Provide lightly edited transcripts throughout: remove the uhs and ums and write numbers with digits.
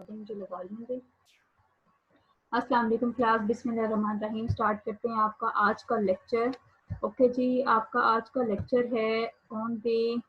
मुझे लगा लेंगे। अस्सलाम वालेकुम क्लास, बिस्मिल्लाहिर्रहमानिर्रहीम। स्टार्ट करते हैं आपका आज का लेक्चर। ओके जी, आपका आज का लेक्चर है on the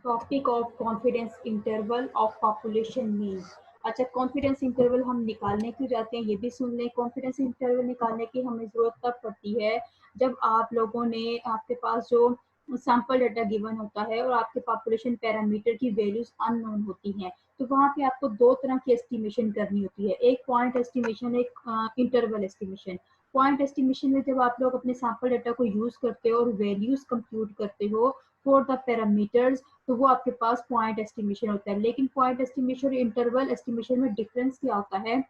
topic of confidence interval of population mean. अच्छा, कॉन्फिडेंस इंटरवल हम निकालने क्यों जाते हैं ये भी सुन लें। कॉन्फिडेंस इंटरवल निकालने की हमें ज़रूरत तब पड़ती है जब आप लोगों ने आपके पास जो सैम्पल डाटा गिवन होता है और आपके पॉपुलेशन पैरामीटर की वैल्यूज अननोन होती हैं, तो वहाँ पे आपको दो तरह की एस्टिमेशन करनी होती है, एक पॉइंट एस्टिमेशन, एक इंटरवल एस्टिमेशन। पॉइंट एस्टिमेशन में जब आप लोग अपने सैम्पल डाटा को यूज करते हो और वैल्यूज कंप्यूट करते हो फॉर द पैरामीटर्स, तो वो आपके पास पॉइंट एस्टिमेशन होता है। लेकिन पॉइंट एस्टिमेशन और इंटरवल एस्टिमेशन में डिफरेंस क्या होता है?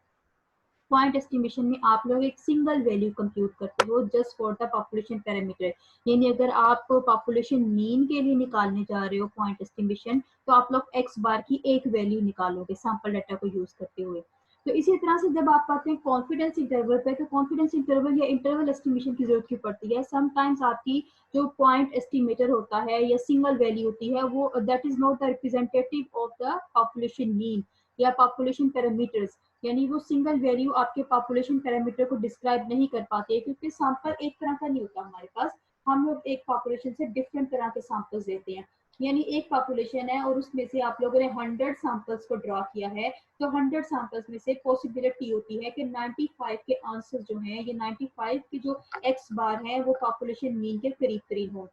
पॉइंट एस्टिमेशन में आप लोग एक सिंगल वैल्यू कंप्यूट करते हो just for the population parameter, यानी अगर आप पॉपुलेशन मीन के लिए निकालने जा रहे हो पॉइंट एस्टिमेशन, तो आप लोग एक्स बार की एक वैल्यू निकालोगे सैंपल डाटा को यूज करते हुए। तो इसी तरह से जब आप आते हैं कॉन्फिडेंस इंटरवल पे, तो कॉन्फिडेंस इंटरवल या इंटरवल एस्टिमेशन की जरूरत क्यों पड़ती है? समटाइम्स आपकी जो पॉइंट एस्टिमेटर होता है या सिंगल वैल्यू होती है, वो that is not the representative of the population mean या पॉपुलेशन पैरामीटर्स, यानी वो सिंगल वैल्यू आपके पॉपुलेशन पैरामीटर को डिस्क्राइब नहीं कर पाती है, क्योंकि सैंपल एक तरह का नहीं होता हमारे पास। हम लोग एक पॉपुलेशन से डिफरेंट तरह के सैंपल्स देते हैं, यानी एक पॉपुलेशन है और उसमें से आप लोगों ने 100 सैंपल्स को ड्रॉ किया है, तो 100 सैंपल्स में से पॉसिबिलिटी होती है कि 95 के आंसर जो हैं, ये 95 के जो एक्स बार हैं वो पॉपुलेशन मीन के करीब करीब हो।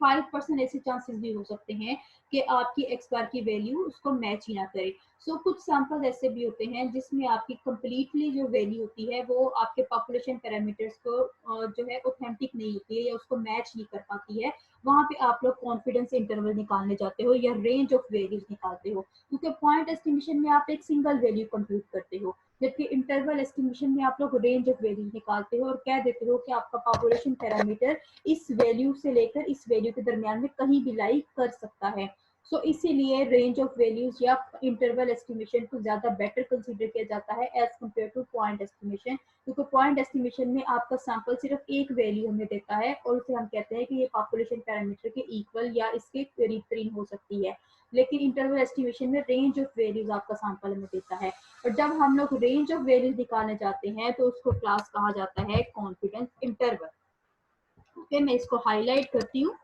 5% ऐसे चांसेस भी हो सकते हैं कि आपकी एक्स बार की वैल्यू उसको मैच ही ना करे। सो कुछ सैंपल ऐसे भी होते हैं जिसमें आपकी कंप्लीटली जो वैल्यू होती है वो आपके पॉपुलेशन पैरामीटर्स को जो है ऑथेंटिक नहीं होती है या उसको मैच नहीं कर पाती है। वहां पे आप लोग कॉन्फिडेंस इंटरवल निकालने जाते हो या रेंज ऑफ वैल्यूज निकालते हो, क्योंकि पॉइंट एस्टिमेशन में आप एक सिंगल वैल्यू कंप्यूट करते हो, जबकि इंटरवल एस्टिमेशन में आप लोग रेंज ऑफ वैल्यूज निकालते हो और कह देते हो कि आपका पॉपुलेशन पैरामीटर इस वैल्यू से लेकर इस वैल्यू के दरमियान में कहीं भी लाई कर सकता है। सो इसीलिए रेंज ऑफ वैल्यूज या इंटरवल एस्टिमेशन को ज्यादा बेटर कंसीडर किया जाता है as compared to point estimation, क्योंकि पॉइंट एस्टिमेशन में आपका सैंपल सिर्फ एक वैल्यू हमें देता है और उसे हम कहते हैं कि ये पॉपुलेशन पैरामीटर के इक्वल या इसके करीब करीब हो सकती है। लेकिन इंटरवल एस्टिमेशन में रेंज ऑफ वैल्यूज आपका सैंपल हमें देता है, और जब हम लोग रेंज ऑफ वैल्यूज निकालने जाते हैं तो उसको क्लास कहा जाता है कॉन्फिडेंस इंटरवल। ओके, मैं इसको हाईलाइट करती हूँ।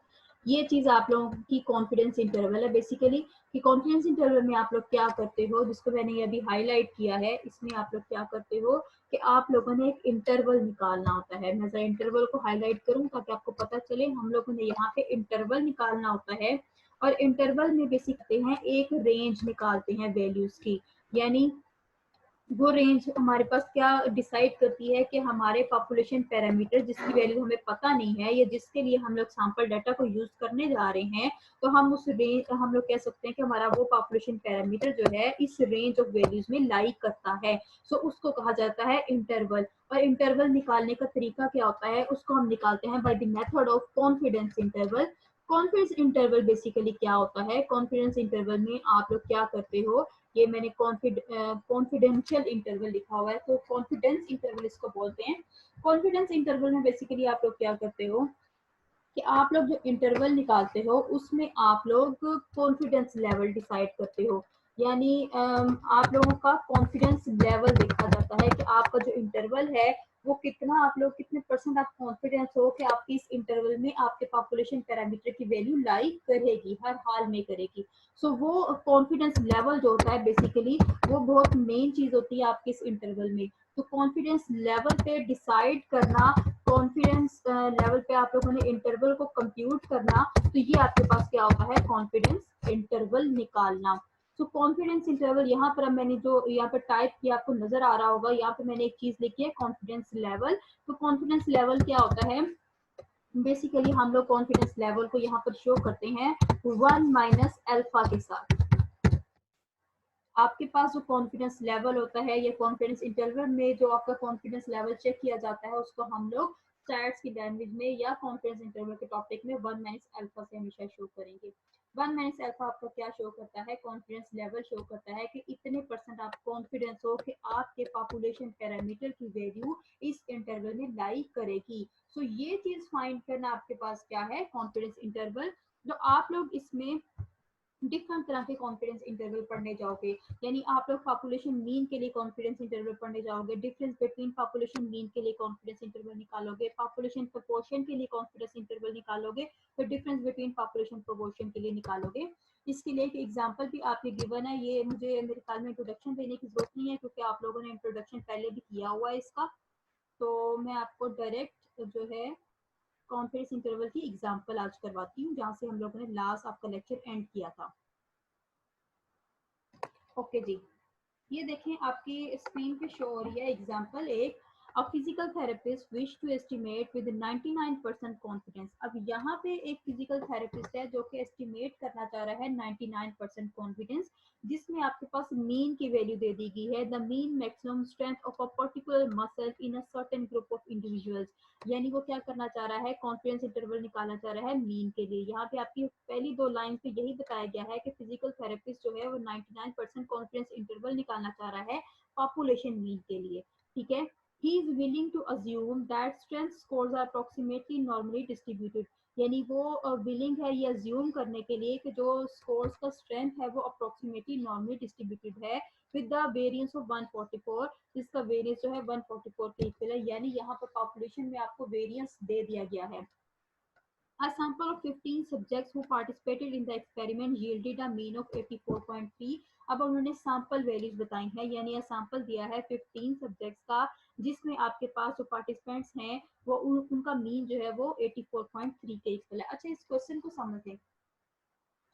ये चीज आप लोगों की कॉन्फिडेंस इंटरवल है बेसिकली, कि कॉन्फिडेंस इंटरवल में आप लोग क्या करते हो, जिसको मैंने अभी हाईलाइट किया है। इसमें आप लोग क्या करते हो कि आप लोगों ने एक इंटरवल निकालना होता है। मैं जरा इंटरवल को हाईलाइट करूँ ताकि आपको पता चले। हम लोगों ने यहाँ पे इंटरवल निकालना होता है, और इंटरवल में बेसिक करते हैं एक रेंज निकालते हैं वैल्यूज की, यानी वो रेंज हमारे पास क्या डिसाइड करती है कि हमारे पॉपुलेशन पैरामीटर जिसकी वैल्यू हमें पता नहीं है या जिसके लिए हम लोग सैंपल डाटा को यूज करने जा रहे हैं, तो हम उस रेंज, हम लोग कह सकते हैं कि हमारा वो पॉपुलेशन पैरामीटर जो है इस रेंज ऑफ वैल्यूज में लाई करता है। सो उसको कहा जाता है इंटरवल। और इंटरवल निकालने का तरीका क्या होता है, उसको हम निकालते हैं by the method of confidence interval. Confidence interval basically क्या होता है? कॉन्फिडेंस इंटरवल में आप लोग क्या करते हो, ये मैंने कॉन्फिडेंशियल इंटरवल लिखा हुआ है, तो कॉन्फिडेंस इंटरवल इसको बोलते हैं। कॉन्फिडेंस इंटरवल में बेसिकली आप लोग क्या करते हो कि आप लोग जो इंटरवल निकालते हो उसमें आप लोग कॉन्फिडेंस लेवल डिसाइड करते हो, यानी आप लोगों का कॉन्फिडेंस लेवल देखा जाता है कि आपका जो इंटरवल है वो कितना, आप लोग कितने परसेंट आप कॉन्फिडेंस हो कि आपकी इस इंटरवल में आपके पॉपुलेशन पैरामीटर की वैल्यू लाई करेगी, हर हाल में करेगी। सो वो कॉन्फिडेंस लेवल जो होता है बेसिकली वो बहुत मेन चीज होती है आपके इस इंटरवल में। तो कॉन्फिडेंस लेवल पे डिसाइड करना, कॉन्फिडेंस लेवल पे आप लोगों ने इंटरवल को कंप्यूट करना, तो ये आपके पास क्या होता है, कॉन्फिडेंस इंटरवल निकालना। तो कॉन्फिडेंस इंटरवल यहाँ पर मैंने जो यहाँ पर टाइप किया आपको नजर आ रहा होगा, यहाँ पे मैंने एक चीज लिखी है कॉन्फिडेंस लेवल। तो कॉन्फिडेंस लेवल क्या होता है, बेसिकली हम लोग कॉन्फिडेंस लेवल को यहाँ पर शो करते हैं 1 माइनस अल्फा के साथ। आपके पास जो कॉन्फिडेंस लेवल होता है या कॉन्फिडेंस इंटरवल में जो आपका कॉन्फिडेंस लेवल चेक किया जाता है उसको हम लोग स्टैट्स की लैंग्वेज में या कॉन्फिडेंस इंटरवल के टॉपिक में 1 माइनस अल्फा से हमेशा शो करेंगे। 1 माइनस अल्फा आपका क्या शो करता है, कॉन्फिडेंस लेवल शो करता है कि इतने परसेंट आप कॉन्फिडेंस हो कि आपके पॉपुलेशन पैरामीटर की वैल्यू इस इंटरवल में लाई करेगी। सो ये चीज फाइंड करना आपके पास क्या है, कॉन्फिडेंस इंटरवल। जो आप लोग इसमें डिफरेंट तरह के कॉन्फिडेंस इंटरवल पढ़ने जाओगे, यानी आप लोग पॉपुलेशन मीन के लिए कॉन्फिडेंस इंटरवल पढ़ने जाओगे, डिफरेंस बिटवीन पॉपुलेशन मीन के लिए कॉन्फिडेंस इंटरवल निकालोगे, पॉपुलेशन प्रोपोर्शन के लिए कॉन्फिडेंस इंटरवल निकालोगे, तो डिफरेंस बिटवीन पॉपुलेशन प्रोपोर्शन के लिए निकालोगे। इसके लिए एक एग्जाम्पल भी आपके गिवन है, ये मुझे मेरे ख्याल में इंट्रोडक्शन देने की जरूरत नहीं है क्योंकि आप लोगों ने इंट्रोडक्शन पहले भी किया हुआ है इसका। तो मैं आपको डायरेक्ट जो है कॉन्फिडेंस इंटरवल की एग्जाम्पल आज करवाती हूँ, जहाँ से हम लोगों ने लास्ट आपका लेक्चर एंड किया था। ओके जी, ये देखें आपकी स्क्रीन पे शो हो रही है एग्जांपल एक, a physical therapist wish to estimate with 99% confidence. अब यहाँ पे एक फिजिकल थेरेपिस्ट है जो कि एस्टिमेट करना चाह रहा है 99% कॉन्फिडेंस, जिसमें आपके पास मीन की वैल्यू दे दी गई है, the mean maximum strength of a particular muscle in a certain group of individuals. यानी वो क्या करना चाह रहा है, कॉन्फिडेंस इंटरवल निकालना चाह रहा है मीन के लिए। यहाँ पे आपकी पहली दो लाइन पे यही बताया गया है कि फिजिकल थेरेपिस्ट जो है वो 99% कॉन्फिडेंस इंटरवल निकालना चाह रहा है पॉपुलेशन मीन के लिए। ठीक है, he is willing to assume that strength scores are approximately normally distributed। यानी वो विलिंग है ये अज्यूम करने के लिए कि जो स्कोर्स का स्ट्रेंथ है वो अप्रोक्सीमेटली नॉर्मली डिस्ट्रीब्यूटेड है विद द वेरिएंस ऑफ 144, जिसका वेरिएंस जो है 144 के इक्वल है। यानी यहाँ पर पॉपुलेशन में आपको वेरिएंस दे दिया गया है। A sample of 15 subjects who participated in the experiment yielded a mean of 84.3। अब उन्होंने सैंपल वैल्यूज बताई हैं, यानी सैंपल दिया है 15 सब्जेक्ट्स का, जिसमें आपके पास जो पार्टिसिपेंट्स हैं वो उनका मीन जो है वो 84.3 के इक्वल है। अच्छा, इस क्वेश्चन को समझें।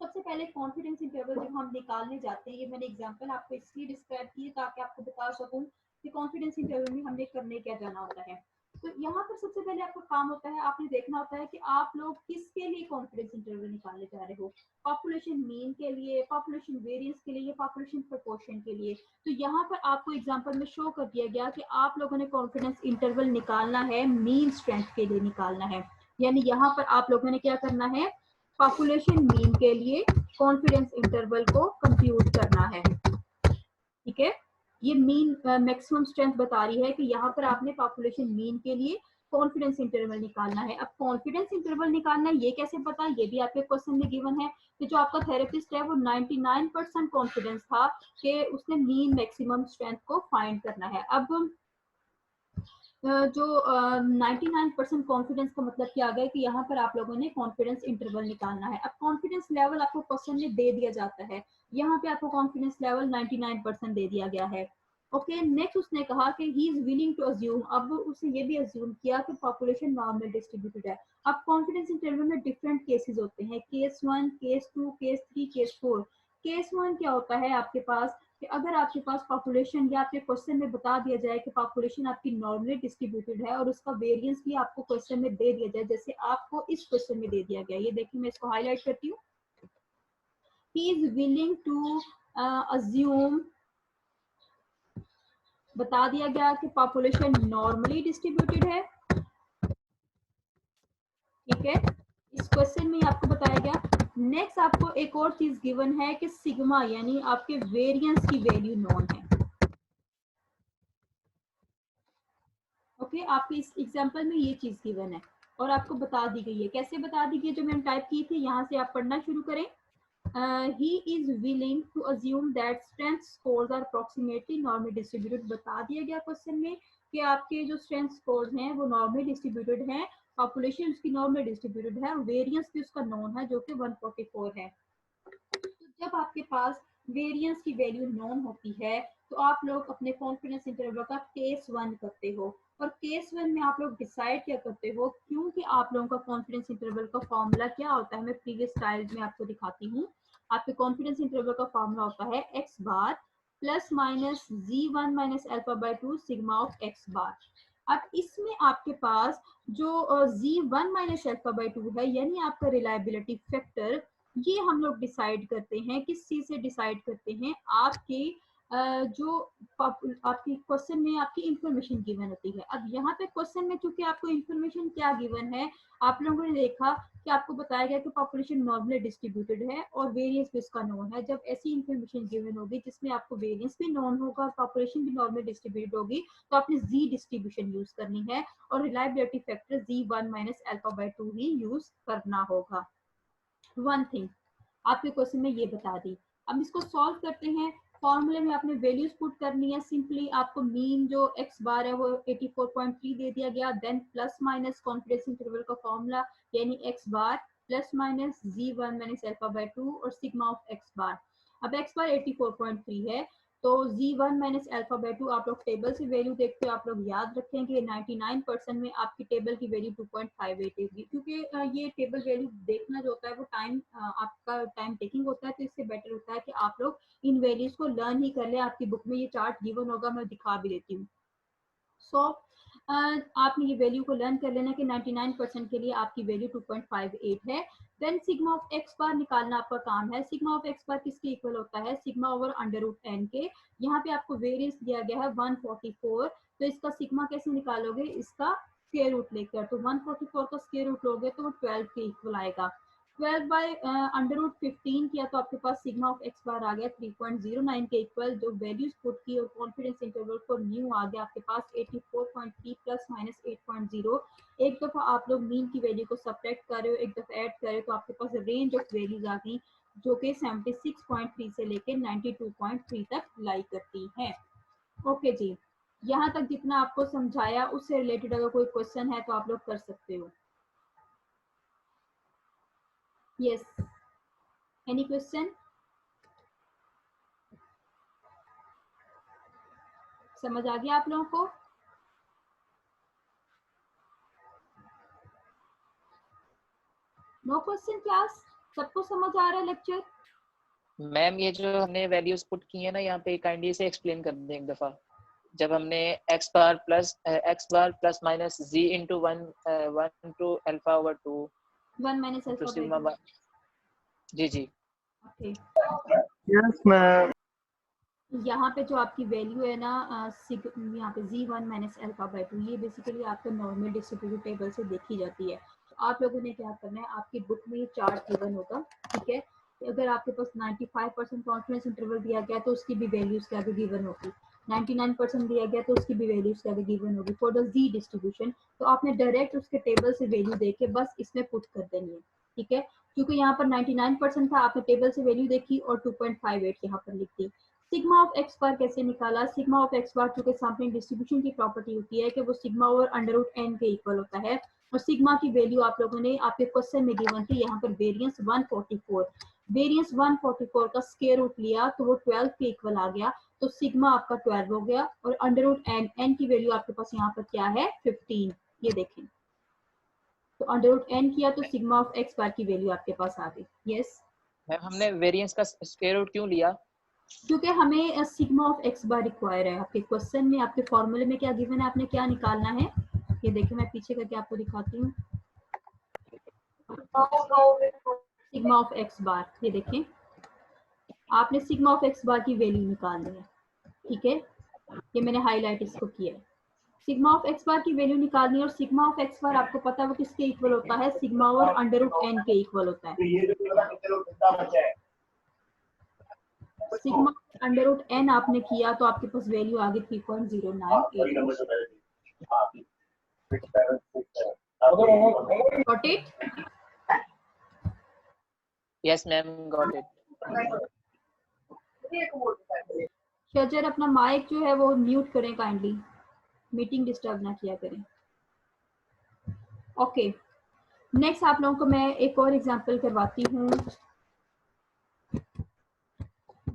सबसे पहले कॉन्फिडेंस इंटरवल जब हम निकालने जाते हैं, ये मैंने एग्जांपल आपको इसलिए डिस्क्राइब की ताकि आपको बता सकूं कि कॉन्फिडेंस इंटरवल में हमने करने क्या जाना होता है। तो यहाँ पर सबसे पहले आपका काम होता है, आपने देखना होता है कि आप लोग किसके लिए कॉन्फिडेंस इंटरवल निकालने जा रहे हो, पॉपुलेशन मीन के लिए, पॉपुलेशन वेरिएंस के लिए, पॉपुलेशन प्रोपोर्शन के लिए। तो यहाँ पर आपको एग्जाम्पल में शो कर दिया गया कि आप लोगों ने कॉन्फिडेंस इंटरवल निकालना है मीन स्ट्रेंथ के लिए निकालना है। यानी यहाँ पर आप लोगों ने क्या करना है, पॉपुलेशन मीन के लिए कॉन्फिडेंस इंटरवल को कंप्यूट करना है। ठीक है, ये मीन मैक्सिमम स्ट्रेंथ बता रही है कि यहाँ पर आपने पॉपुलेशन मीन के लिए कॉन्फिडेंस इंटरवल निकालना है। अब कॉन्फिडेंस इंटरवल निकालना है ये कैसे पता, ये भी आपके क्वेश्चन में गिवन है कि जो आपका थेरेपिस्ट है वो 99% कॉन्फिडेंस था कि उसने मीन मैक्सिमम स्ट्रेंथ को फाइंड करना है। अब जो 99% कॉन्फिडेंस का मतलब क्या आ गया कि यहाँ पर आप लोगों ने कॉन्फिडेंस इंटरवल निकालना है। अब कॉन्फिडेंस लेवल आपको क्वेश्चन में दे दिया जाता है, यहाँ पे आपको कॉन्फिडेंस लेवल 99% दे दिया गया है। ओके, नेक्स्ट उसने कहा कि he is willing to assume. अब उसने ये भी अज्यूम किया कि पॉपुलेशन नॉर्मल डिस्ट्रीब्यूटेड है। अब कॉन्फिडेंस इंटरवल में डिफरेंट केसेस होते हैं, case 1, case 2, case 3, case 4। Case 1 क्या होता है आपके पास कि अगर आपके पास पॉपुलेशन या आपके क्वेश्चन में बता दिया जाए कि पॉपुलेशन आपकी नॉर्मली डिस्ट्रीब्यूटेड है और उसका वेरिएंस भी आपको क्वेश्चन में दे दिया जाए, जैसे आपको इस क्वेश्चन में दे दिया गया। ये देखिए मैं इसको हाईलाइट करती हूँ। He is willing to assume, बता दिया गया कि पॉपुलेशन नॉर्मली डिस्ट्रीब्यूटेड है। ठीक है, इस क्वेश्चन में आपको बताया गया। नेक्स्ट आपको एक और चीज गिवन है कि सिग्मा यानी आपके वेरिएंस की वैल्यू नॉन है। ओके, आपके इस एग्जांपल में ये चीज गिवन है और आपको बता दी गई है। कैसे बता दी गई, जो मैंने टाइप की थी यहाँ से आप पढ़ना शुरू करें। he is willing to assume that strength scores are approximately normally distributed। बता दिया गया क्वेश्चन में कि आपके जो स्ट्रेंथ स्कोर्स हैं वो नॉर्मली डिस्ट्रीब्यूटेड हैं, पॉपुलेशन उसकी नॉर्मली डिस्ट्रीब्यूटेड है, वेरिएंस भी उसका नॉन है जो कि 144 है। तो जब आपके पास वेरिएंस की वैल्यू नॉन होती है तो आप लोग अपने कॉन्फिडेंस इंटरवल का केस 1 करते हो, और केस 1 में आप लोग डिसाइड क्या करते हो, क्योंकि आप लोगों का कॉन्फिडेंस इंटरवल का फॉर्मूला क्या होता है, मैं प्रीवियस स्लाइड में आपको दिखाती हूँ। आपके कॉन्फिडेंस इंटरवल का फॉर्मूला होता है X bar plus minus Z1 minus alpha by 2 sigma of x bar. अब इसमें आपके पास जो Z1 माइनस अल्फा बाय 2 है, यानी आपका रिलायबिलिटी फैक्टर, ये हम लोग डिसाइड करते हैं। किस चीज से डिसाइड करते हैं, आपके जो आपकी क्वेश्चन में आपकी इंफॉर्मेशन गिवन होती है। अब यहाँ पे क्वेश्चन में चूंकि आपको इंफॉर्मेशन क्या गिवन है, आप लोगों ने देखा कि आपको बताया गया कि पॉपुलेशन नॉर्मली डिस्ट्रीब्यूटेड है और वेरिएंस भी उसका नॉन है। जब ऐसी इंफॉर्मेशन गिवन होगी जिसमें आपको वेरिएंस भी नॉन होगा और पॉपुलेशन भी नॉर्मली डिस्ट्रीब्यूटेड होगी, तो आपने जी डिस्ट्रीब्यूशन यूज करनी है और reliability factor Z1 minus alpha by 2 he use करना होगा। वन थिंग, आपके क्वेश्चन में ये बता दी। अब इसको सॉल्व करते हैं। फॉर्मूले में आपने वैल्यूज पुट करनी है। सिंपली आपको मीन जो एक्स बार है वो 84.3 दे दिया गया, then plus minus confidence interval का फॉर्मूला यानी x bar plus minus Z1 minus alpha by 2 और सिग्मा ऑफ एक्स बार। अब एक्स बार 84.3 है तो Z1 माइनस अल्फा बाय 2 आप लोग टेबल से वैल्यू देखते हो। आप लोग याद रखें कि 99% में आपकी टेबल की वैल्यू 2.58 होगी, क्योंकि ये टेबल वैल्यू देखना जो होता है वो टाइम आपका टाइम टेकिंग होता है, तो इससे बेटर होता है कि आप लोग इन वैल्यूज को लर्न ही कर ले। आपकी बुक में ये चार्ट गिवन होगा, मैं दिखा भी देती हूँ। सो आपने ये वैल्यू को लर्न कर लेना कि 99% के लिए आपकी वैल्यू 2.58 है। देन सिग्मा ऑफ एक्स बार निकालना आपका काम है। सिग्मा ऑफ एक्स बार किसके इक्वल होता है? Sigma over under root n के। यहाँ पे आपको वेरिएंस दिया गया है 144, तो इसका सिग्मा कैसे निकालोगे? इसका स्क्वायर रूट लेकर, तो 144 का स्क्वायर रूट लोगे तो वो 12 के इक्वल आएगा। 12 बाय अंडर रूट 15 किया तो आपके पास सिग्मा ऑफ एक्स बार आ गया 3.09 के इक्वल। जो वैल्यूज पुट की और कॉन्फिडेंस इंटरवल फॉर न्यू आ गया आपके पास 84.3 प्लस माइनस 8.0। एक दफा आप लोग मीन की वैल्यू को सब्ट्रैक्ट कर रहे हो, एक दफा ऐड कर रहे हो, तो आपके पास रेंज ऑफ वैल्यूज आ गई जो कि 76.3 से लेके 92.3 तक लाई करती है। ओके जी, यहाँ तक जितना आपको समझाया उससे रिलेटेड अगर कोई क्वेश्चन है तो आप लोग कर सकते हो। Yes, any question? समझ आ गया आप लोगों को? No question class? सबको समझ आ रहा है लेक्चर? मैम ये जो हमने वैल्यूज पुट की है ना, यहाँ पे काइंडली से एक्सप्लेन कर दें एक दफा। जब हमने x bar plus minus z into 1 two alpha over 2 1 minus two alpha sigma. By 2। जी जी ओके, यस मैम। यहाँ पे जो आपकी वैल्यू है ना यहाँ पे Z1 माइनस अल्फा बाय 2, ये बेसिकली आपका नॉर्मल डिस्ट्रीब्यूटेड टेबल से देखी जाती है। तो आप लोगों ने क्या करना है, आपकी बुक में ये चार्ट गिवन होगा, ठीक है? अगर आपके पास 95% कॉन्फिडेंस इंटरवल दिया गया तो उसकी भी वैल्यूज क्या भी गिवन होगी, 99% दिया गया तो उसकी भी वैल्यूज क्या भी गिवन होगी फॉर द Z डिस्ट्रीब्यूशन। तो आपने डायरेक्ट उसके टेबल से वैल्यू देके बस इसमें पुट कर देनी है, ठीक है? क्योंकि यहाँ पर 99% था, आपने टेबल से वैल्यू देखी और 2.58 यहाँ पर लिख दी। सिग्मा ऑफ एक्स बार कैसे निकाला? सिग्मा ऑफ एक्स बार चूंकि सैम्पलिंग डिस्ट्रीब्यूशन की प्रॉपर्टी होती है कि वो sigma over under root n के इक्वल होता है, और सिग्मा की वैल्यू आप लोगों ने आपके क्वेश्चन में गिवन थी, यहाँ पर वेरिएंस 144। वेरिएंस 144 का स्क्वायर रूट लिया तो वो 12 के इक्वल आ गया, तो सिग्मा आपका 12 हो गया, और अंडर रूट एन, एन की वैल्यू आपके पास यहाँ पर क्या है? 15। ये देखें, तो अंडर रूट एन किया तो सिग्मा ऑफ एक्स बार की वैल्यू आपके पास आ गई। यस मैम, हमने वेरिएंस का स्क्वायर रूट क्यों लिया? क्योंकि हमें sigma of x bar require है। आपके क्वेश्चन में, आपके फॉर्मूले में क्या गिवन है, आपने क्या निकालना है? ये देखिए, मैं पीछे करके आपको दिखाती हूँ। सिग्मा ऑफ एक्स बार, ये देखें, आपने सिग्मा ऑफ एक्स बार की वैल्यू निकालनी है, ठीक है? ये मैंने हाईलाइट इसको किया है। सिग्मा ऑफ एक्स बार की वैल्यू निकालनी है, और सिग्मा ऑफ एक्स बार आपको पता है वो किसके इक्वल होता है? सिग्मा और अंडर रूट एन के इक्वल होता है। सिग्मा अंडर रूट एन आपने किया तो आपके पास वैल्यू आ गई 3.098। Got it? Yes ma'am, got it. Shajar अपना माइक जो है वो म्यूट करें काइंडली, मीटिंग डिस्टर्ब ना किया करें। ओके, नेक्स्ट आप लोगों को मैं एक और एग्जांपल करवाती हूँ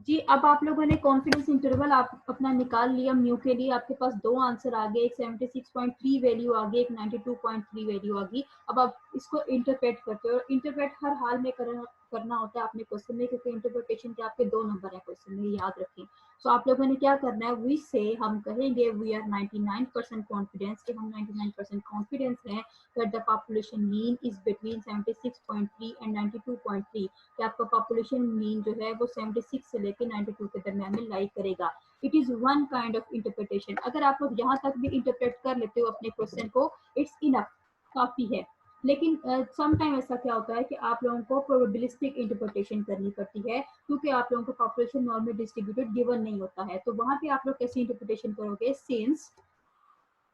जी। अब आप लोगों ने कॉन्फिडेंस इंटरवल आप अपना निकाल लिया म्यू के लिए, आपके पास दो आंसर आ गए, एक 76.3 वैल्यू आ गई, एक 92.3 वैल्यू आ गई। अब आप इसको इंटरप्रेट करते हो, इंटरप्रेट हर हाल में करना होता है अपने क्वेश्चन में, क्योंकि इंटरप्रिटेशन के आपके 2 नंबर है क्वेश्चन में, याद रखें। सो आप लोगों ने क्या करना है, वी से हम कहेंगे वी आर 99% कॉन्फिडेंस, कि हम 99% कॉन्फिडेंस है that the population mean is between 76.3 and 92.3, कि आपका पॉपुलेशन मीन जो है वो 76 से लेकर 92 के दरमियान में लाई करेगा। It is one kind of interpretation. अगर आप लोग यहाँ तक भी इंटरप्रेट कर लेते हो अपने क्वेश्चन को, इट्स इनफ, काफी है। लेकिन सम टाइम ऐसा क्या होता है कि आप लोगों को प्रोबेबिलिस्टिक इंटरप्रिटेशन करनी पड़ती है, क्योंकि आप लोगों को पॉपुलेशन नॉर्मल डिस्ट्रीब्यूटेड गिवन नहीं होता है। तो वहां पे आप लोग कैसे इंटरप्रिटेशन करोगे? सिंस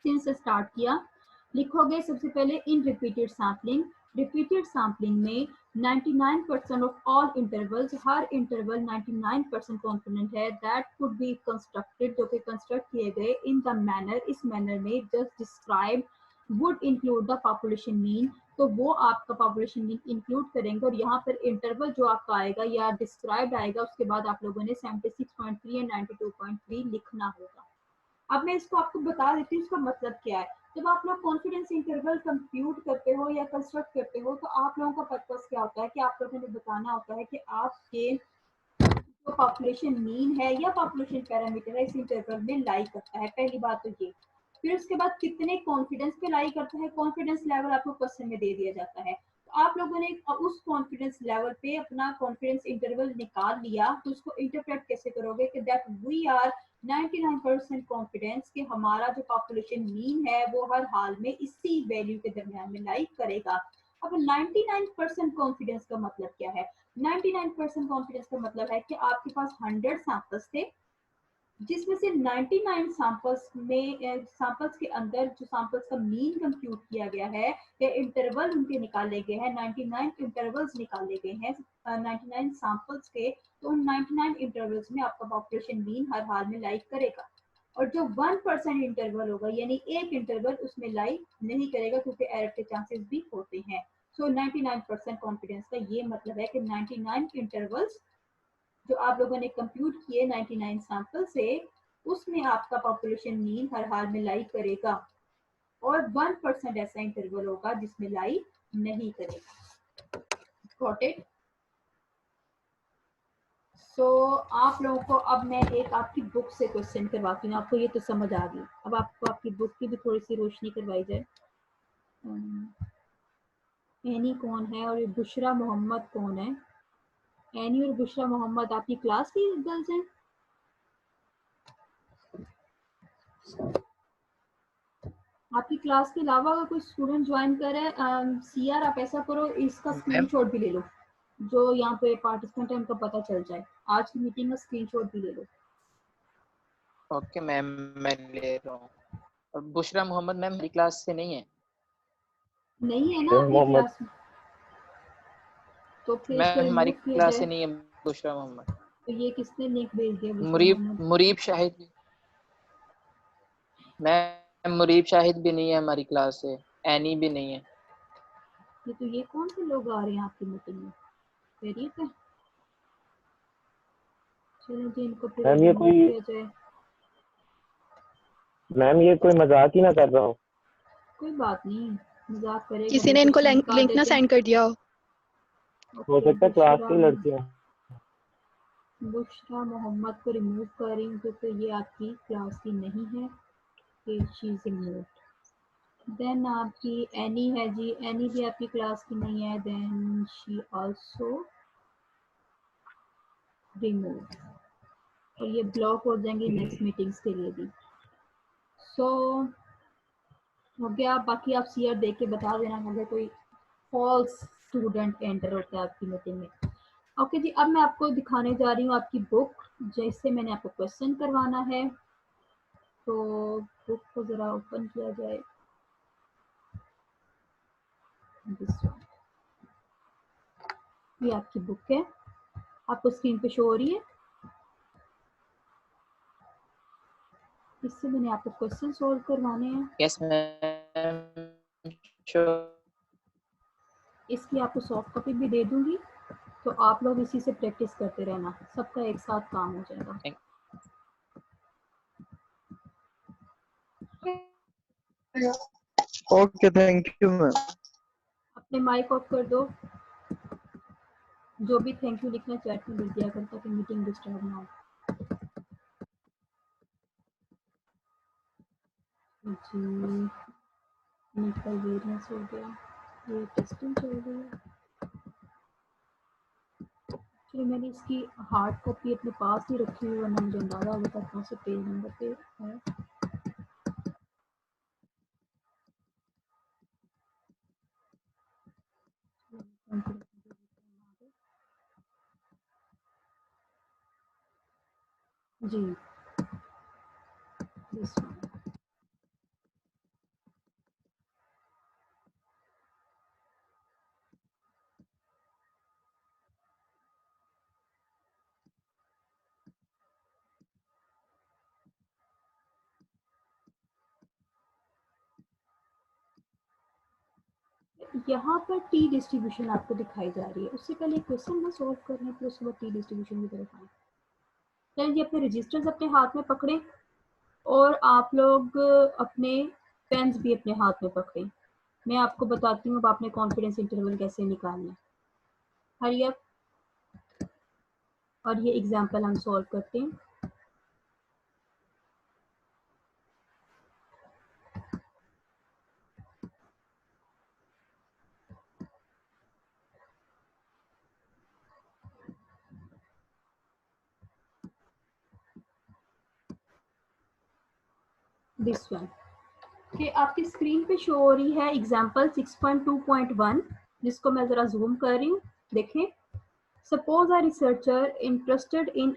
से स्टार्ट किया, लिखोगे सबसे पहले इन रिपीटेड सैम्पलिंग। रिपीटेड सैम्पलिंग में 99% of all intervals, her interval 99% confident है दैट कुड बी कंस्ट्रक्टेड, जो कि कंस्ट्रक्ट किए गए इन द मैनर, इस मैनर में just describe would include the population mean, तो वो आपका पॉपुलेशन मीन इंक्लूड करेंगे और यहाँ पर इंटरवल जो आपका आएगा या डिस्क्राइब आएगा, उसके बाद आप लोगों ने 76.3 एंड 92.3 लिखना होगा। अब मैं इसको आपको बता देती हूँ इसका मतलब क्या है। जब आप लोग कॉन्फिडेंस इंटरवल कंप्यूट करते हो या कंस्ट्रक्ट करते हो तो आप लोगों का पर्पस क्या होता है कि आप लोगों ने बताना होता है कि आपके जो पॉपुलेशन मीन है या पॉपुलेशन पैरामीटर है इस इंटरवल में लाई करता है, पहली बात तो ये। फिर उसके बाद कितने कॉन्फिडेंस पे लाई करता है, कॉन्फिडेंस लेवल आपको क्वेश्चन में दे दिया जाता है। तो आप लोगों ने उस कॉन्फिडेंस लेवल पे अपना कॉन्फिडेंस इंटरवल निकाल लिया, तो उसको इंटरप्रेट कैसे करोगे कि दैट वी आर 99% कॉन्फिडेंस कि हमारा जो पॉपुलेशन मीन है वो हर हाल में इसी वैल्यू के दरमियान में लाई करेगा। अब 99% कॉन्फिडेंस का मतलब क्या है? 99% कॉन्फिडेंस का मतलब है कि आपके पास 100 सैंपल्स थे, जिसमें से 99 सैंपल्स में सैंपल्स के अंदर जो सैंपल्स का मीन कंप्यूट किया गया है या इंटरवल उनके निकाले गए हैं, 99 इंटरवल्स निकाले गए हैं 99 सैंपल्स के, तो उन 99 इंटरवल्स में आपका पॉपुलेशन मीन हर हाल में लाई करेगा। और जो 1% इंटरवल होगा यानी एक इंटरवल उसमें लाई नहीं करेगा क्योंकि एरर के चांसेस भी होते हैं। सो 99% कॉन्फिडेंस का ये मतलब है कि 99 इंटरवल्स जो आप लोगों ने कंप्यूट किए 99 सैंपल से, उसमें आपका पॉपुलेशन मीन हर हाल में लाई करेगा और 1% ऐसा इंटरवल होगा जिसमें लाई नहीं करेगा। Got it? सो आप लोगों को अब मैं एक आपकी बुक से क्वेश्चन करवाती हूँ, आपको ये तो समझ आ गई, अब आपको आपकी बुक की भी थोड़ी सी रोशनी करवाई जाए। एनी कौन है और ये बुशरा मोहम्मद कौन है? एनी और बुशरा मोहम्मद आपकी क्लास की गर्ल्स हैं? आपकी क्लास के अलावा अगर कोई स्टूडेंट ज्वाइन करे, सीआर आप ऐसा करो इसका स्क्रीनशॉट भी ले लो, जो यहाँ पे पार्टिसिपेंट है उनका पता चल जाए, आज की मीटिंग का स्क्रीनशॉट भी ले लो। ओके मैम, मैं ले रहा हूँ। और बुशरा मोहम्मद मैम मेरी क्लास से नहीं है। नहीं है ना आपकी मोहम्मद क्लास में? तो फिर इसको मैम हमारी रिमूव किया क्लास जाए। से नहीं है बुशरा मोहम्मद। तो ये किसने लिंक भेज दिया बुशरा मुरीब मोहम्मद? मुरीब शाहिद मैम, मुरीब शाहिद भी नहीं है हमारी क्लास से, एनी भी नहीं है। ये कौन से लोग आ रहे हैं आपकी मीटिंग में? खैरियत है? चलो जी इनको फिर मैम ये रिमूव किया जाए। कोई मजाक ही ना कर रहा हूँ। कोई बात नहीं, मजाक करेगा किसी नहीं, ने इनको क्वेश्चन निकाल लिंक ना देते हैं। सेंड कर दिया हो। हो ओके, सकता है क्लास की लड़कियां। बुशरा मोहम्मद को रिमूव कर रही हूँ क्योंकि ये आपकी क्लास की नहीं है, कि शी इज रिमूव्ड। देन आपकी एनी है जी, एनी भी आपकी क्लास की नहीं है, देन शी आल्सो रिमूव्ड, और ये ब्लॉक हो जाएंगी नेक्स्ट मीटिंग्स के लिए भी। सो हो गया, बाकी आप सीआर देख के बता देना अगर कोई फॉल्स स्टूडेंट एंटर होता है आपकी मीटिंग में। ओके जी, अब मैं आपको दिखाने जा रही हूँ आपकी बुक, जैसे मैंने आपको क्वेश्चन करवाना है। तो बुक को जरा ओपन किया जाए, ये आपकी बुक है, आपको स्क्रीन पे शो हो रही है। इससे मैंने आपको क्वेश्चन सॉल्व करवाने हैं। Yes ma'am, sure. इसकी आपको सॉफ्ट कॉपी भी दे दूंगी, तो आप लोग इसी से प्रैक्टिस करते रहना, सबका एक साथ काम हो जाएगा। Okay, thank you ma'am. अपने माइक ऑफ कर दो, जो भी थैंक यू लिखना चैट में लिख दिया कर ताकि मीटिंग डिस्टर्ब ना हो। जी मेडिकल वेरिएंस हो गया, ये टेस्टिंग चल रही है। चलिए मैंने इसकी हार्ड कॉपी अपने पास ही रखी हुई, वरना मुझे अंदाजा हो जाता कौन से पेज नंबर पे है। जी दिस वन। यहाँ पर टी डिस्ट्रीब्यूशन आपको दिखाई जा रही है। उससे पहले क्वेश्चन ना सॉल्व करने फिर उसके बाद टी डिस्ट्रीब्यूशन की तरफ आए। चलिए अपने रजिस्टर्स अपने हाथ में पकड़े और आप लोग अपने पेन्स भी अपने हाथ में पकड़े। मैं आपको बताती हूँ अब आपने कॉन्फिडेंस इंटरवल कैसे निकालना है। Hurry up. और ये एग्जाम्पल हम सॉल्व करते हैं। दिस वन कि आपकी स्क्रीन पे शो हो रही है एग्जाम्पल 6.2.1, जिसको मैं जरा जूम कर रही हूँ। देखें, suppose a researcher interested in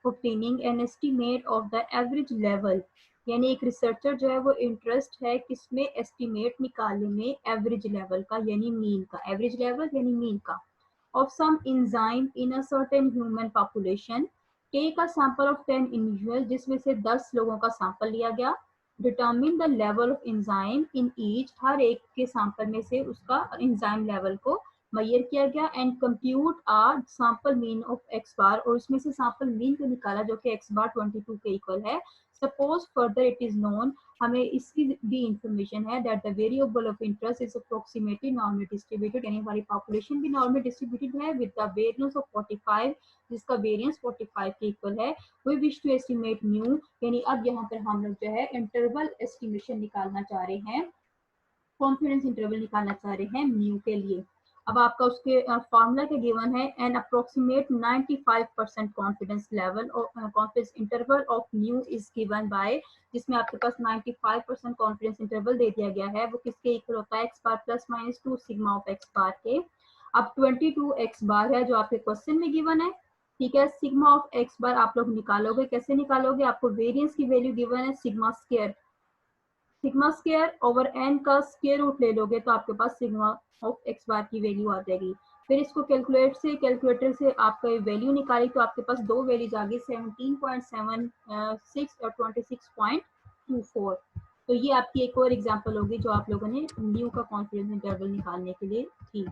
obtaining an estimate of the average level, यानी एक रिसर्चर जो है वो इंटरेस्ट है किसमें, एस्टिमेट निकालने में एवरेज लेवल का यानी मीन का, एवरेज लेवल यानी मीन का, of some enzyme in a certain human population. Take a sample of 10 individuals, जिसमें से 10 लोगों का सैंपल लिया गया। Determine the level of enzyme in each, हर एक के सैंपल में से उसका enzyme level को मेजर किया गया। And compute a sample mean of x bar, और उसमें से सैंपल मीन को निकाला जो कि एक्स बार 22 के इक्वल है। Suppose further it is known, हमें इसकी भी इंफॉर्मेशन है that the variable of interest is approximately normally distributed, यानी हमारी पॉपुलेशन भी नॉर्मली डिस्ट्रीब्यूटेड है विद द वेरिएंस ऑफ 45, जिसका वेरिएंस 45 के इक्वल है। We wish to estimate mu, यानी अब यहाँ पर हम लोग जो है इंटरवल एस्टिमेशन निकालना चाह रहे हैं, कॉन्फिडेंस इंटरवल निकालना चाह रहे हैं म्यू के लिए। अब आपका उसके फार्मूला के गिवन है एन अप्रोक्सीमेट 95% कॉन्फिडेंस लेवल और confidence interval of mu is given by, जिसमें आपके पास 95% कॉन्फिडेंस इंटरवल दे दिया गया है। वो किसके इक्वल होता है, X bar plus minus 2 sigma of x bar के। अब 22 एक्स बार है जो आपके क्वेश्चन में गिवन है, ठीक है। सिग्मा ऑफ एक्स बार आप लोग निकालोगे, कैसे निकालोगे, आपको वेरिएंस की वैल्यू गिवन है sigma square, sigma square over n का स्क्वायर रूट ले लोगे तो आपके पास सिग्मा ऑफ एक्स बार की वैल्यू आ जाएगी। फिर इसको कैलकुलेटर से आपका वैल्यू निकाली तो आपके पास दो वैल्यूज आ गई 17.76 और 26.24। तो ये आपकी एक और एग्जांपल होगी जो आप लोगों ने म्यू का कॉन्फिडेंस इंटरवल निकालने के लिए थी।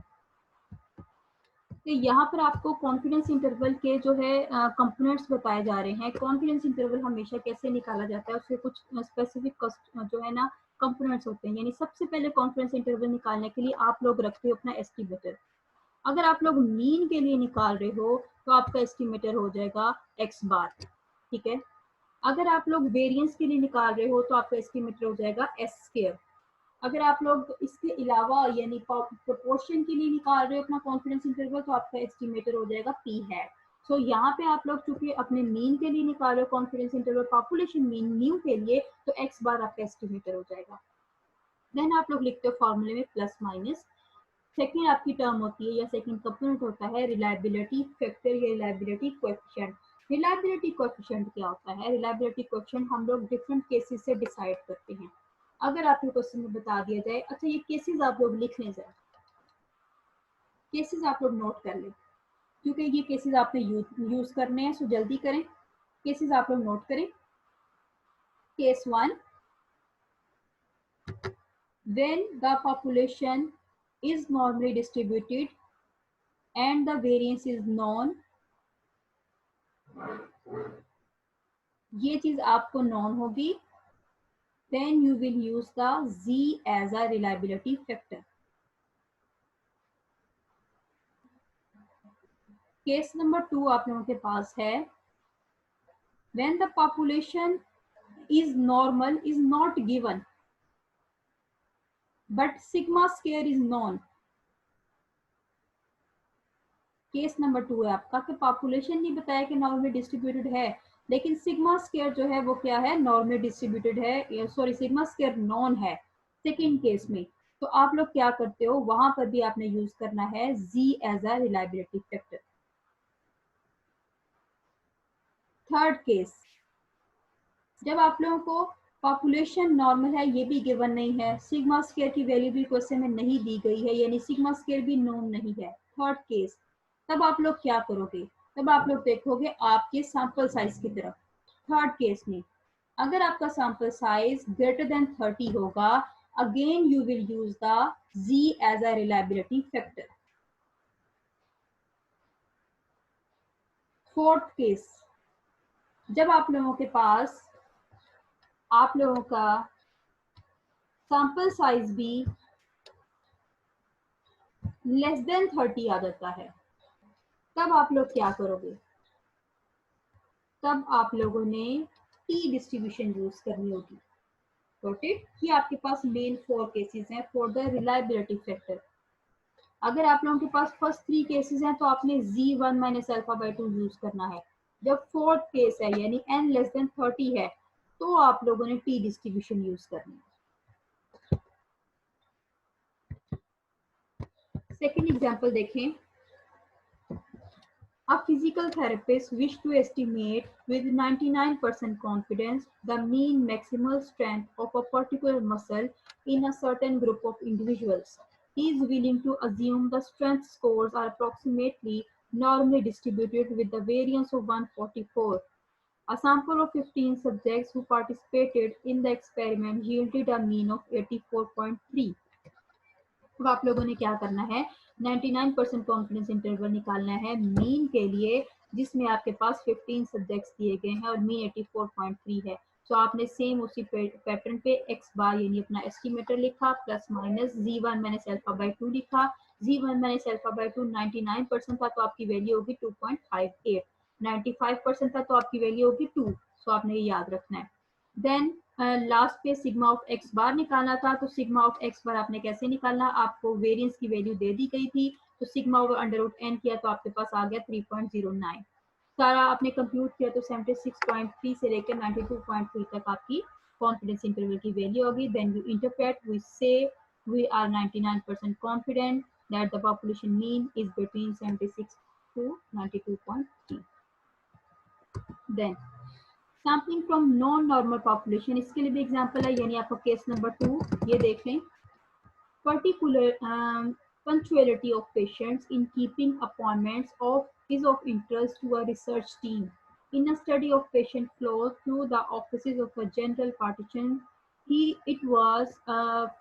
तो यहाँ पर आपको कॉन्फिडेंस इंटरवल के जो है कंपोनेंट्स बताए जा रहे हैं। कॉन्फिडेंस इंटरवल हमेशा कैसे निकाला जाता है, उसके कुछ स्पेसिफिक जो है ना कंपोनेंट्स होते हैं। यानी सबसे पहले कॉन्फिडेंस इंटरवल निकालने के लिए आप लोग रखते हो अपना एस्टिमेटर। अगर आप लोग मीन के लिए निकाल रहे हो तो आपका एस्टिमेटर हो जाएगा एक्स बार, ठीक है। अगर आप लोग वेरिएंस के लिए निकाल रहे हो तो आपका एस्टिमेटर हो जाएगा एस स्क्वायर। अगर आप लोग इसके अलावा यानी प्रोपोर्शन के लिए निकाल रहे हो अपना कॉन्फिडेंस इंटरवल तो आपका एस्टिमेटर हो जाएगा पी है। सो यहाँ पे आप लोग चूंकि अपने मीन के लिए निकाल रहे हो confidence interval population mean new के लिए, तो एक्स बार आपका एस्टिमेटर हो जाएगा। देन आप लोग लिखते हो फॉर्मूले में प्लस माइनस। सेकेंड आपकी टर्म होती है या सेकेंड कंपोनेंट होता है रिलायबिलिटी फैक्टर या रिलायबिलिटी कोएफिशिएंट। रिलायबिलिटी कोएफिशिएंट क्या होता है, रिलायबिलिटी कोएफिशिएंट हम लोग डिफरेंट केसेस से डिसाइड करते हैं। अगर आपके क्वेश्चन में बता दिया जाए, अच्छा ये केसेस आप लोग लिख लें, जरा केसेस आप लोग नोट कर लें क्योंकि ये केसेस आपने यूज करने हैं, सो जल्दी करें। केसेस आप लोग नोट करें। Case 1, when the population is normally distributed and the variance is known, ये चीज आपको known होगी, then you will use the z as a reliability factor. Case number 2 आप लोगों के पास है, when the population is normal is not given but sigma square is known. Case number 2 है आपका कि पॉपुलेशन नहीं बताया कि नॉर्मली डिस्ट्रीब्यूटेड है, लेकिन सिग्मा स्क्वायर जो है वो क्या है, नॉर्मली डिस्ट्रीब्यूटेड है, सॉरी सिग्मा स्क्वायर नॉन है सेकंड केस में। तो आप लोग क्या करते हो, वहां पर भी आपने यूज करना है z as a reliability factor. Third case, जब आप लोगों को पॉपुलेशन नॉर्मल है ये भी गिवन नहीं है, सिग्मा स्क्वायर की वैल्यू भी क्वेश्चन में नहीं दी गई है, यानी सिग्मा स्क्वायर भी नोन नहीं है, थर्ड केस, तब आप लोग क्या करोगे, तब आप लोग देखोगे आपके सैंपल साइज की तरफ। थर्ड केस में अगर आपका सैंपल साइज ग्रेटर देन 30 होगा Again you will use the Z as a reliability factor. Fourth case, जब आप लोगों के पास आप लोगों का सैंपल साइज भी लेस देन 30 आ जाता है, तब आप लोग क्या करोगे? तब आप लोगों ने टी डिस्ट्रीब्यूशन यूज करनी होगी। Got it? ये आपके पास मेन 4 केसेस हैं फॉर द रिलायबिलिटी फैक्टर। अगर आप लोगों के पास फर्स्ट 3 केसेस हैं तो आपने Z1 minus alpha by 2 use करना है। जब फोर्थ केस है यानी n लेस देन 30 है तो आप लोगों ने टी डिस्ट्रीब्यूशन यूज करनी है। सेकेंड एग्जाम्पल देखें। A physical therapist wishes to estimate with 99% confidence the mean maximal strength of a particular muscle in a certain group of individuals. He is willing to assume the strength scores are approximately normally distributed with the variance of 144. A sample of 15 subjects who participated in the experiment yielded a mean of 84.3. अब आप लोगों ने क्या करना है, 99% confidence interval निकालना है mean के लिए, जिसमें आपके पास 15 सब्जेक्ट्स दिए गए हैं और मीन 84.3 है। तो आपने सेम उसी पैटर्न पे x बार यानी अपना एस्टिमेटर लिखा plus minus Z1 minus alpha by 2 लिखा। Z1 माइनस अल्फा बाई 2 99% था तो आपकी वैल्यू होगी 2.58, 95% था तो आपकी वैल्यू होगी 2। सो आपने ये याद रखना है। देन लास्ट पे सिग्मा ऑफ एक्स बार निकालना था, तो सिग्मा ऑफ एक्स बार आपने कैसे निकालना, आपको वेरिएंस की वैल्यू दे दी गई थी तो sigma over under root n किया तो आपके पास आ गया 3.09। सारा आपने कंप्यूट किया तो 76.3 से लेकर 92.3 तक आपकी कॉन्फिडेंस इंटरवल की वैल्यू होगी। Then you interpret, we say we are 99% confident that the population mean is between 76 to 92.3। Then sampling from non normal population, इसके लिए भी एग्जांपल है, यानी आपका केस नंबर 2 ये देख लें। Particular punctuality of patients in keeping appointments is of interest to a research team. In a study of patient flow through the offices of a general practitioner, it was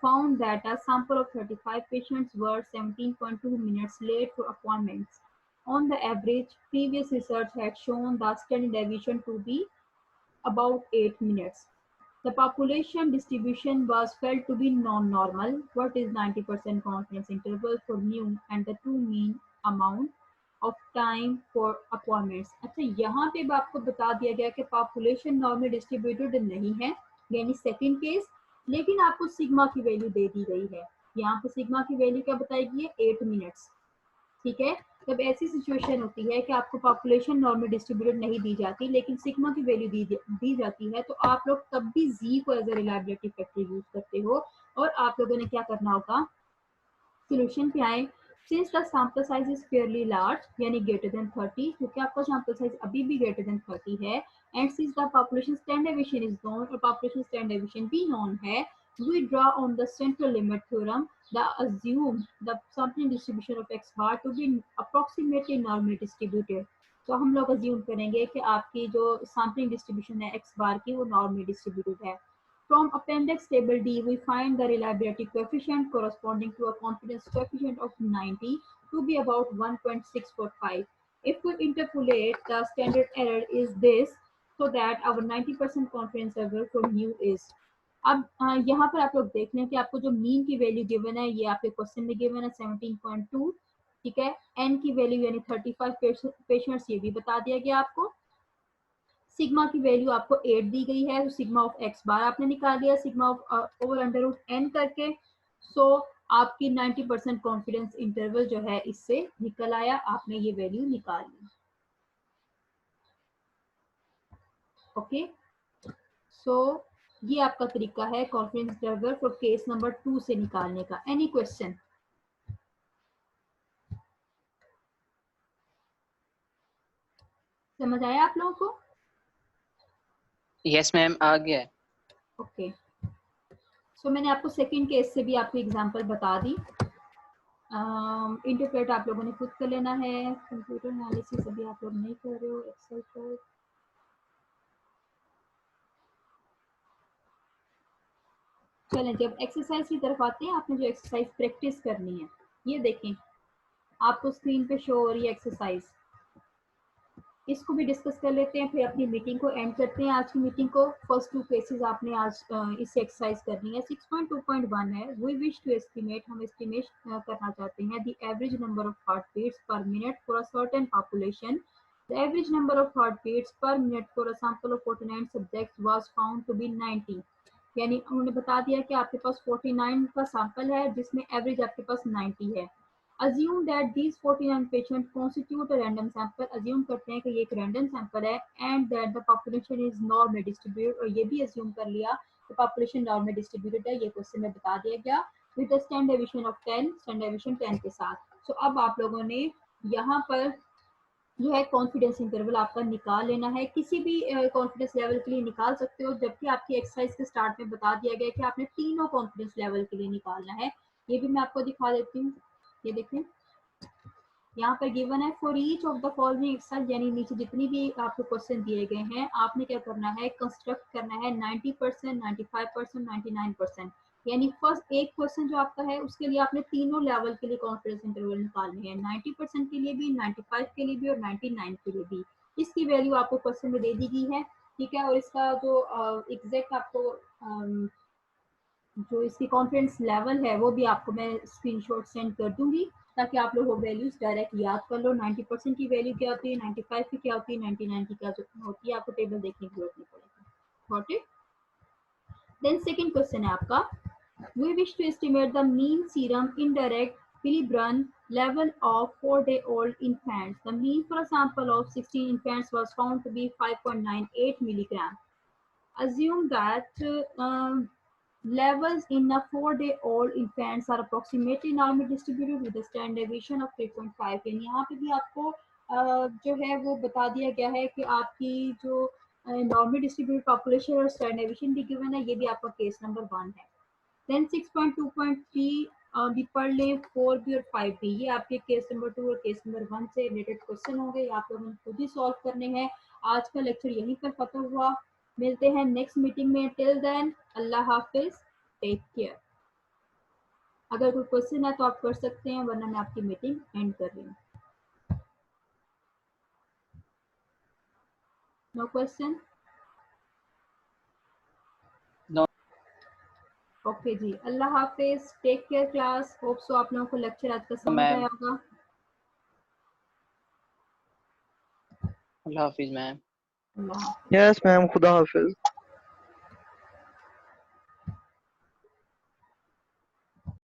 found that a sample of 35 patients were 17.2 minutes late for appointments. On the average, previous research had shown the standard deviation to be about 8 minutes. The population distribution was felt to be non-normal. What is 90% confidence interval for new and the two mean amount of time for appointments? अच्छा, यहाँ पे भी आपको बता दिया गया कि population normal distributed नहीं है, यानी सेकंड केस, लेकिन आपको सिग्मा की वैल्यू दे दी गई है। यहाँ पे सिग्मा की वैल्यू क्या बताएगी, 8 मिनट्स। ठीक है, जब ऐसी सिचुएशन होती है कि आपको पॉपुलेशन नॉर्मल डिस्ट्रीब्यूटेड नहीं दी जाती लेकिन सिग्मा की वैल्यू दी जाती है, तो आप लोग तब भी जी को as a reliability factor use करते हो और आप लोगों ने क्या करना होगा, सोल्यूशन पे आए। Since the sample size is fairly large यानी ग्रेटर देन 30, क्योंकि आपका सैंपल साइज अभी भी ग्रेटर देन 30 है, and since the population standard deviation is known और पॉपुलेशन स्टैंडर्ड डेविएशन भी नोन है, we draw on the central limit theorem that assume the sampling distribution of x bar to be approximately normally distributed. तो हम लोग assume करेंगे कि आपकी जो sampling distribution है x bar की वो normally distributed है। From appendix table D, we find the reliability coefficient corresponding to a confidence coefficient of 90 to be about 1.645. If we interpolate, the standard error is this, so that our 90% confidence level for mu is। अब यहाँ पर आप लोग देख लें कि आपको जो मीन की वैल्यू गिवन है ये आपके क्वेश्चन में गिवन है 17.2। ठीक है, एन की वैल्यू यानी 35 पेशेंट्स ये भी बता दिया गया आपको। सिग्मा की वैल्यू आपको 8 दी गई है, तो सिग्मा ऑफ एक्स बार आपने निकाल लिया sigma of over under root n करके। सो आपकी 90% कॉन्फिडेंस इंटरवल जो है इससे निकल आया, आपने ये वैल्यू निकाल ली। ओके, सो ये आपका तरीका है confidence interval for case number 2 से निकालने का। Any question? समझ आया आप लोगों को? यस मैम, आ गया। ओके, सो मैंने आपको सेकंड केस से भी आपको एग्जांपल बता दी। इंटरप्रेट आप लोगों ने खुद कर लेना है, कंप्यूटर एनालिसिस अभी आप लोग नहीं कर रहे हो एक्सेल पर। चलें जब एक्सरसाइज की तरफ आते हैं, आपने जो एक्सरसाइज प्रैक्टिस करनी है, ये देखें आपको स्क्रीन पे शो हो रही है एक्सरसाइज। इसको भी डिस्कस कर लेते हैं, फिर अपनी मीटिंग को एंड करते हैं आज की मीटिंग को। फर्स्ट 2 केसेस आपने आज इससे एक्सरसाइज करनी है। 6.2.1 है, वी विश टू एस्टिमेट, हम एस्टिमेट करना चाहते हैं the average number of heart beats per minute for a certain population. The average number of heart beats per minute for a sample of 49 subjects was found to be 90। यानी उन्होंने बता दिया कि आपके पास 49 का सैंपल है जिसमें एवरेज आपके पास 90 है। Assume that these 49 patients constitute a random sample. Assume करते हैं कि ये एक random sample है and that the population is normally distributed, और ये भी assume कर लिया कि population normally distributed है। ये क्वेश्चन में बता दिया गया with a standard deviation of 10, standard deviation 10 के साथ। So अब आप लोगों ने यहाँ पर यह कॉन्फिडेंस इंटरवल आपका निकाल लेना है। किसी भी कॉन्फिडेंस लेवल के लिए निकाल सकते हो, जबकि आपकी एक्सरसाइज के स्टार्ट में बता दिया गया कि आपने तीनों कॉन्फिडेंस लेवल के लिए निकालना है। ये भी मैं आपको दिखा देती हूँ, ये देखें यहाँ पर गिवन है for each of the following exercise, यानी नीचे जितनी भी आपको क्वेश्चन दिए गए हैं आपने क्या करना है, कंस्ट्रक्ट करना है 90%, 95%, 99%। यानी फर्स्ट एक क्वेश्चन जो आपका है उसके लिए आपने तीनों लेवल के लिए कॉन्फिडेंस इंटरवल निकालने हैं, 90% के लिए भी, 95 के लिए भी और 99 के लिए भी। इसकी वैल्यू आपको क्वेश्चन में दे दी गई है, ठीक है। और इसका जो एग्जैक्ट आपको जो इसकी कॉन्फिडेंस लेवल है वो भी आपको मैं स्क्रीनशॉट सेंड कर दूंगी ताकि आप लोग वो वैल्यूज डायरेक्ट याद कर लो। 90% की वैल्यू क्या होती है, 95 की क्या होती है, 99 की क्या होती है, आपको टेबल देखने की जरूरत नहीं पड़ेगी। Got it? Then second question है आपका, we wish to estimate the mean serum indirect bilirubin level of 4-day-old infants. The mean for a sample of 16 infants was found to be 5.98 milligram. Assume that levels in a 4-day-old infants are approximately normally distributed with a standard deviation of 3.5। यानी यहाँ पे भी आपको जो है वो बता दिया गया है कि आपकी जो नॉर्मली डिस्ट्रीब्यूटेड पॉपुलेशन और स्टैंडर्ड डेविएशन भी गिवन है, ये भी आपका केस नंबर 1 है। देन 6.2.3 भी पढ़ लें, 4B और 5B, ये आपके केस नंबर 2 और केस नंबर 1 से रिलेटेड क्वेश्चन होंगे, आप लोगों ने खुद ही सॉल्व करने हैं। आज का लेक्चर यहीं पर खत्म हुआ, मिलते हैं नेक्स्ट मीटिंग में। टिल देन अल्लाह हाफिज, टेक केयर। अगर कोई क्वेश्चन है तो आप कर सकते हैं, वरना मैं आपकी मीटिंग एंड कर रही हूँ। No question? नो। ओके जी, अल्लाह हाफिज, take care class. Hope so आप लोगों को लेक्चर आज का समझ आया होगा। अल्लाह हाफिज मैम। यस मैम, खुदा हाफिज।